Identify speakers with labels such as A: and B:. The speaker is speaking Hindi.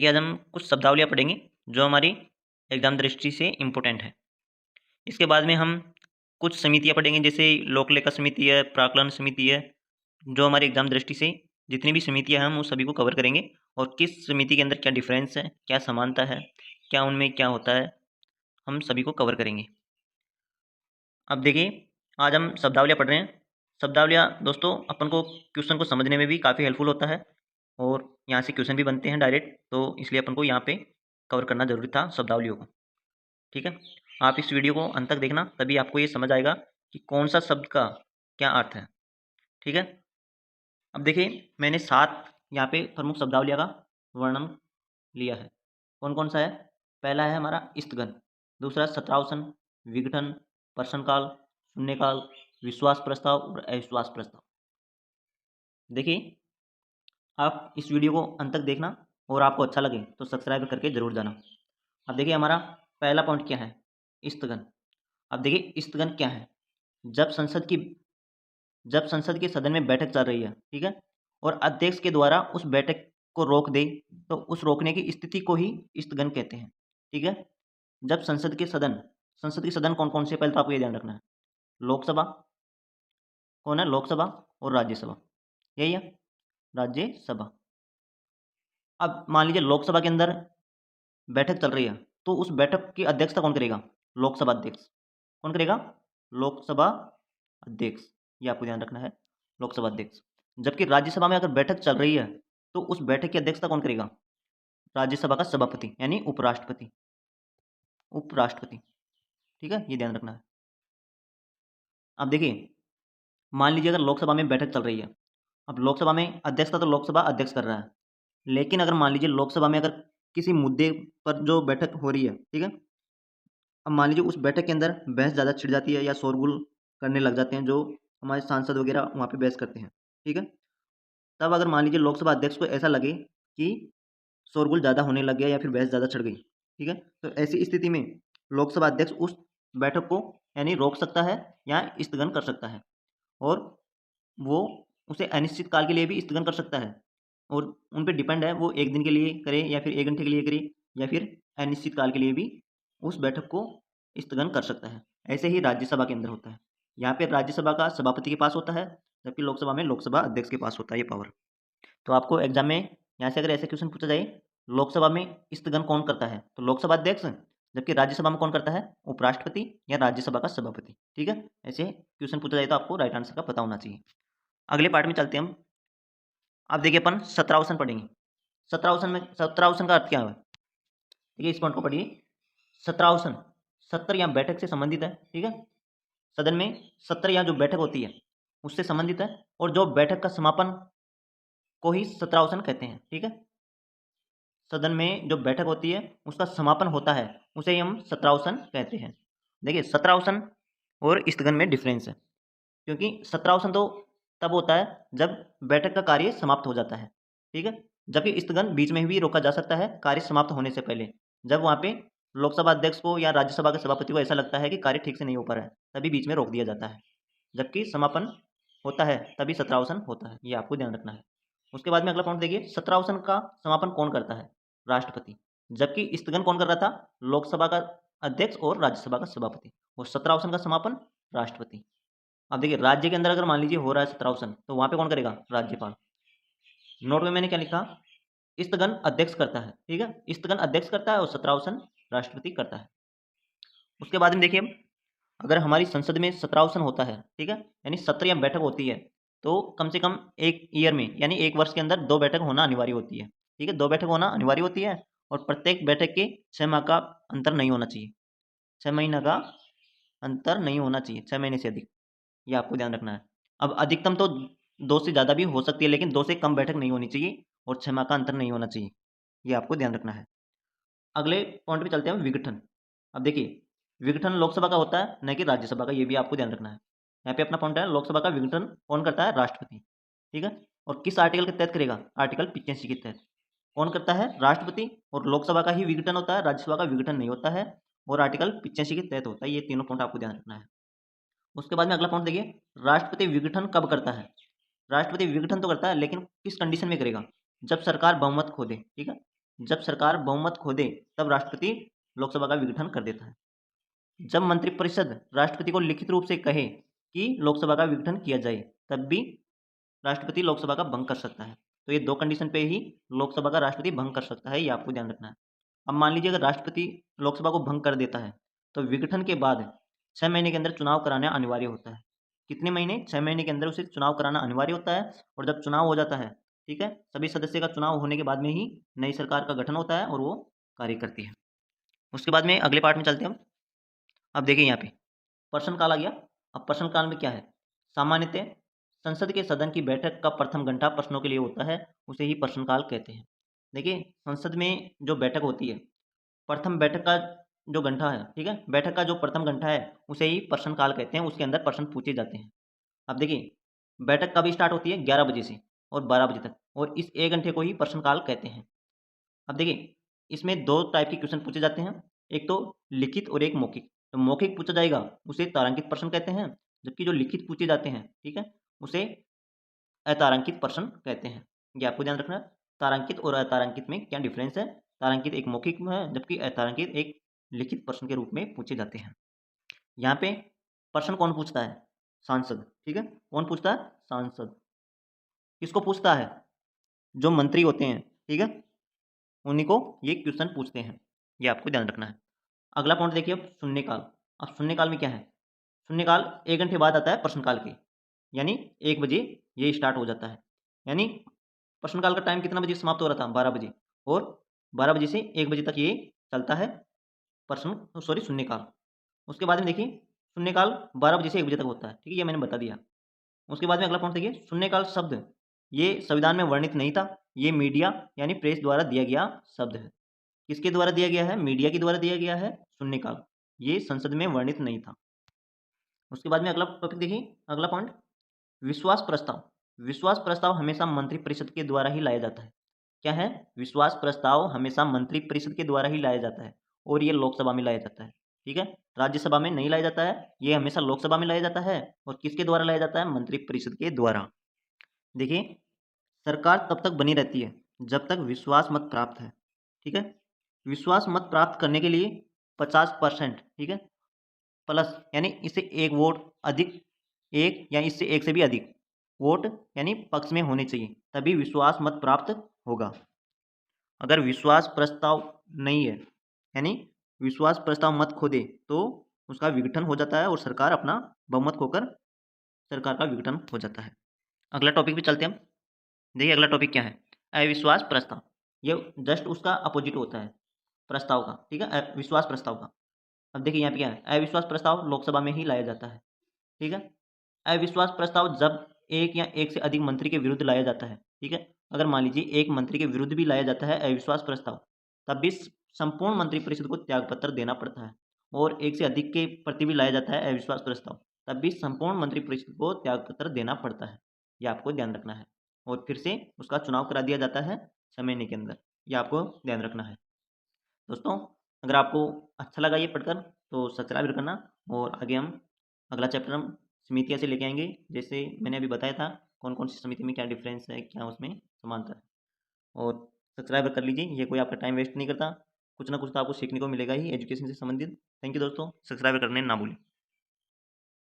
A: देखिए, आज हम कुछ शब्दावलियाँ पढ़ेंगे जो हमारी एग्जाम दृष्टि से इम्पोर्टेंट है। इसके बाद में हम कुछ समितियाँ पढ़ेंगे, जैसे लोक लेखा समिति है, प्राक्कलन समिति है, जो हमारी एग्जाम दृष्टि से जितनी भी समितियाँ हैं हम उस सभी को कवर करेंगे और किस समिति के अंदर क्या डिफरेंस है, क्या समानता है, क्या उनमें क्या होता है, हम सभी को कवर करेंगे। अब देखिए, आज हम शब्दावलियाँ पढ़ रहे हैं। शब्दावलियाँ दोस्तों अपन को क्वेश्चन को समझने में भी काफ़ी हेल्पफुल होता है और यहाँ से क्वेश्चन भी बनते हैं डायरेक्ट, तो इसलिए अपन को यहाँ पे कवर करना जरूरी था शब्दावलियों को। ठीक है, आप इस वीडियो को अंत तक देखना, तभी आपको ये समझ आएगा कि कौन सा शब्द का क्या अर्थ है। ठीक है, अब देखिए, मैंने 7 यहाँ पे प्रमुख शब्दावलियों का वर्णन लिया है। कौन कौन सा है? पहला है हमारा स्थगन, दूसरा शत्रावसन, विघटन, प्रश्नकाल, शून्यकाल, विश्वास प्रस्ताव और अविश्वास प्रस्ताव। देखिए, आप इस वीडियो को अंत तक देखना और आपको अच्छा लगे तो सब्सक्राइब करके जरूर जाना। अब देखिए, हमारा पहला पॉइंट क्या है? स्थगन। अब देखिए, स्थगन क्या है? जब संसद के सदन में बैठक चल रही है, ठीक है, और अध्यक्ष के द्वारा उस बैठक को रोक दे, तो उस रोकने की स्थिति को ही स्थगन कहते हैं। ठीक है, जब संसद के सदन कौन कौन से, पहले तो आपको ये ध्यान रखना है। लोकसभा कौन है? लोकसभा और राज्यसभा, यही है राज्यसभा। अब मान लीजिए लोकसभा के अंदर बैठक चल रही है, तो उस बैठक की अध्यक्षता कौन करेगा? लोकसभा अध्यक्ष। कौन करेगा? लोकसभा अध्यक्ष। ये आपको ध्यान रखना है, लोकसभा अध्यक्ष। जबकि राज्यसभा में अगर बैठक चल रही है, तो उस बैठक की अध्यक्षता कौन करेगा? राज्यसभा का सभापति यानी उपराष्ट्रपति। उपराष्ट्रपति, ठीक है, ये ध्यान रखना है। अब देखिए, मान लीजिए अगर लोकसभा में बैठक चल रही है, अब लोकसभा में अध्यक्षता तो लोकसभा अध्यक्ष कर रहा है, लेकिन अगर मान लीजिए लोकसभा में अगर किसी मुद्दे पर जो बैठक हो रही है, ठीक है, अब मान लीजिए उस बैठक के अंदर बहस ज़्यादा छिड़ जाती है या शोरगुल करने लग जाते हैं, जो हमारे सांसद वगैरह वहाँ पे बहस करते हैं, ठीक है, तब अगर मान लीजिए लोकसभा अध्यक्ष को ऐसा लगे कि शोरगुल ज़्यादा होने लग गया या फिर बहस ज़्यादा छिड़ गई, ठीक है, तो ऐसी स्थिति में लोकसभा अध्यक्ष उस बैठक को यानी रोक सकता है या स्थगन कर सकता है, और वो उसे अनिश्चित काल के लिए भी स्थगन कर सकता है, और उन पे डिपेंड है वो 1 दिन के लिए करे या फिर 1 घंटे के लिए करे या फिर अनिश्चित काल के लिए भी उस बैठक को स्थगन कर सकता है। ऐसे ही राज्यसभा के अंदर होता है। यहाँ पे राज्यसभा का सभापति के पास होता है, जबकि लोकसभा में लोकसभा अध्यक्ष के पास होता है ये पावर। तो आपको एग्जाम में यहाँ से अगर ऐसे क्वेश्चन पूछा जाए, लोकसभा में स्थगन कौन करता है, तो लोकसभा अध्यक्ष, जबकि राज्यसभा में कौन करता है? उपराष्ट्रपति या राज्यसभा का सभापति। ठीक है, ऐसे क्वेश्चन पूछा जाए तो आपको राइट आंसर का पता होना चाहिए। अगले पार्ट में चलते हैं हम। अब देखिए, अपन सत्रावसन पढ़ेंगे। सत्रावसन का अर्थ क्या है? देखिए, इस पॉइंट को पढ़िए। सत्रावसन, सत्र या बैठक से संबंधित है, ठीक है, सदन में सत्र या जो बैठक होती है उससे संबंधित है, और जो बैठक का समापन को ही सत्रावसन कहते हैं। ठीक है, सदन में जो बैठक होती है उसका समापन होता है, उसे ही हम सत्रावसन कहते हैं। देखिए, सत्रावसन और स्थगन में डिफरेंस है, क्योंकि सत्रावसन तो तब होता है जब बैठक का कार्य समाप्त हो जाता है, ठीक है, जबकि स्थगन बीच में भी रोका जा सकता है कार्य समाप्त होने से पहले, जब वहाँ पे लोकसभा अध्यक्ष को या राज्यसभा के सभापति को ऐसा लगता है कि कार्य ठीक से नहीं हो पा रहा है, तभी बीच में रोक दिया जाता है। जबकि समापन होता है तभी सत्रावसन होता है, ये आपको ध्यान रखना है। उसके बाद में अगला पॉइंट देखिए, सत्रावसन का समापन कौन करता है? राष्ट्रपति। जबकि स्थगन कौन कर रहा था? लोकसभा का अध्यक्ष और राज्यसभा का सभापति, और सत्रावसन का समापन राष्ट्रपति। अब देखिए, राज्य के अंदर अगर मान लीजिए हो रहा है सत्रावसन, तो वहां पे कौन करेगा? राज्यपाल। नोट में मैंने क्या लिखा? स्थगन अध्यक्ष करता है, ठीक है, स्थगन अध्यक्ष करता है और सत्रावसन राष्ट्रपति करता है। उसके बाद में देखिए, अगर हमारी संसद में सत्रावसन होता है, ठीक है, यानी सत्र या बैठक होती है, तो कम से कम एक ईयर में यानी एक वर्ष के अंदर 2 बैठक होना अनिवार्य होती है। ठीक है, 2 बैठक होना अनिवार्य होती है, और प्रत्येक बैठक के 6 माह का अंतर नहीं होना चाहिए। 6 महीने का अंतर नहीं होना चाहिए, 6 महीने से अधिक, ये आपको ध्यान रखना है। अब अधिकतम तो 2 से ज़्यादा भी हो सकती है, लेकिन 2 से कम बैठक नहीं होनी चाहिए और 6 माह का अंतर नहीं होना चाहिए, ये आपको ध्यान रखना है। अगले पॉइंट पे चलते हैं, विघटन। अब देखिए, विघटन लोकसभा का होता है, न कि राज्यसभा का, ये भी आपको ध्यान रखना है। यहाँ पे अपना पॉइंट है, लोकसभा का विघटन कौन करता है? राष्ट्रपति। ठीक है, और किस आर्टिकल के तहत करेगा? आर्टिकल 85 के तहत। कौन करता है? राष्ट्रपति। और लोकसभा का ही विघटन होता है, राज्यसभा का विघटन नहीं होता है, और आर्टिकल 85 के तहत होता है। ये तीनों पॉइंट आपको ध्यान रखना है। उसके बाद में अगला पॉइंट देखिए, राष्ट्रपति विघटन कब करता है? राष्ट्रपति विघटन तो करता है, लेकिन किस कंडीशन में करेगा? जब सरकार बहुमत खो दे। ठीक है, जब सरकार बहुमत खो दे तब राष्ट्रपति लोकसभा का विघटन कर देता है। जब मंत्रिपरिषद राष्ट्रपति को लिखित रूप से कहे कि लोकसभा का विघटन किया जाए तब भी राष्ट्रपति लोकसभा का भंग कर सकता है। तो ये दो कंडीशन पे ही लोकसभा का राष्ट्रपति भंग कर सकता है, ये आपको ध्यान रखना है। अब मान लीजिए अगर राष्ट्रपति लोकसभा को भंग कर देता है तो विघटन के बाद 6 महीने के अंदर चुनाव कराना अनिवार्य होता है। कितने महीने? 6 महीने के अंदर उसे चुनाव कराना अनिवार्य होता है। और जब चुनाव हो जाता है, ठीक है, सभी सदस्य का चुनाव होने के बाद में ही नई सरकार का गठन होता है और वो कार्य करती है। उसके बाद में अगले पार्ट में चलते हैं हम। अब देखिए यहाँ पे प्रश्नकाल आ गया। अब प्रश्नकाल में क्या है? सामान्यतः संसद के सदन की बैठक का प्रथम घंटा प्रश्नों के लिए होता है, उसे ही प्रश्नकाल कहते हैं। देखिए संसद में जो बैठक होती है, प्रथम बैठक का जो घंटा है, ठीक है, बैठक का जो प्रथम घंटा है उसे ही प्रश्नकाल कहते हैं। उसके अंदर प्रश्न पूछे जाते हैं। अब देखिए बैठक कब स्टार्ट होती है? 11 बजे से और 12 बजे तक, और इस 1 घंटे को ही प्रश्नकाल कहते हैं। अब देखिए इसमें दो टाइप के क्वेश्चन पूछे जाते हैं, एक तो लिखित और एक मौखिक। तो मौखिक पूछा जाएगा उसे तारांकित प्रश्न कहते हैं, जबकि जो लिखित पूछे जाते हैं, ठीक है, उसे अतारांकित प्रश्न कहते हैं। ये आपको ध्यान रखना है। तारांकित और अतारांकित में क्या डिफरेंस है? तारांकित एक मौखिक में है, जबकि अतारांकित एक लिखित प्रश्न के रूप में पूछे जाते हैं। यहाँ पे प्रश्न कौन पूछता है? सांसद, ठीक है। कौन पूछता है? सांसद। किसको पूछता है? जो मंत्री होते हैं, ठीक है, उन्हीं को ये क्वेश्चन पूछते हैं। ये आपको ध्यान रखना है। अगला पॉइंट देखिए अब शून्यकाल। अब शून्यकाल में क्या है? शून्यकाल 1 घंटे बाद आता है प्रश्नकाल के, यानी 1 बजे ये स्टार्ट हो जाता है। यानी प्रश्नकाल का टाइम कितना बजे समाप्त हो रहा था? 12 बजे। और 12 बजे से 1 बजे तक ये चलता है शून्यकाल। उसके बाद में देखिए शून्यकाल 12 बजे से 1 बजे तक होता है, ठीक है, ये मैंने बता दिया। उसके बाद में अगला पॉइंट देखिए, शून्यकाल शब्द ये संविधान में वर्णित नहीं था, ये मीडिया यानी प्रेस द्वारा दिया गया शब्द है। किसके द्वारा दिया गया है? मीडिया के द्वारा दिया गया है शून्यकाल। ये संसद में वर्णित नहीं था। उसके बाद में अगला टॉपिक देखिए, अगला पॉइंट विश्वास प्रस्ताव। विश्वास प्रस्ताव हमेशा मंत्रिपरिषद के द्वारा ही लाया जाता है। क्या है? विश्वास प्रस्ताव हमेशा मंत्रिपरिषद के द्वारा ही लाया जाता है और ये लोकसभा में लाया जाता है, ठीक है। राज्यसभा में नहीं लाया जाता है, ये हमेशा लोकसभा में लाया जाता है। और किसके द्वारा लाया जाता है? मंत्रिपरिषद के द्वारा। देखिए सरकार तब तक बनी रहती है जब तक विश्वास मत प्राप्त है, ठीक है। विश्वास मत प्राप्त करने के लिए 50%, ठीक है, प्लस यानी इससे एक वोट अधिक, एक या इससे एक से भी अधिक वोट यानी पक्ष में होने चाहिए, तभी विश्वास मत प्राप्त होगा। अगर विश्वास प्रस्ताव नहीं है, यानी विश्वास प्रस्ताव मत खो दे, तो उसका विघटन हो जाता है और सरकार अपना बहुमत खोकर सरकार का विघटन हो जाता है। अगला टॉपिक पे चलते हैं हम। देखिए अगला टॉपिक क्या है? अविश्वास प्रस्ताव। ये जस्ट उसका अपोजिट होता है प्रस्ताव का, ठीक है, विश्वास प्रस्ताव का। अब देखिए यहाँ पे क्या है? अविश्वास प्रस्ताव लोकसभा में ही लाया जाता है, ठीक है। अविश्वास प्रस्ताव जब एक या एक से अधिक मंत्री के विरुद्ध लाया जाता है, ठीक है। अगर मान लीजिए एक मंत्री के विरुद्ध भी लाया जाता है अविश्वास प्रस्ताव, तब भी संपूर्ण मंत्रिपरिषद को त्यागपत्र देना पड़ता है। और एक से अधिक के प्रति भी लाया जाता है अविश्वास प्रस्ताव, तब भी संपूर्ण मंत्रिपरिषद को त्यागपत्र देना पड़ता है। यह आपको ध्यान रखना है। और फिर से उसका चुनाव करा दिया जाता है 6 महीने के अंदर। यह आपको ध्यान रखना है। दोस्तों अगर आपको अच्छा लगा ये पढ़कर तो सब्सक्राइब करना। और आगे हम अगला चैप्टर हम समितियाँ से लेके आएंगे, जैसे मैंने अभी बताया था कौन कौन सी समिति में क्या डिफरेंस है, क्या उसमें समानता है। और सब्सक्राइब कर लीजिए, ये कोई आपका टाइम वेस्ट नहीं करता, कुछ ना कुछ तो आपको सीखने को मिलेगा ही एजुकेशन से संबंधित। थैंक यू दोस्तों, सब्सक्राइब करने ना भूलें।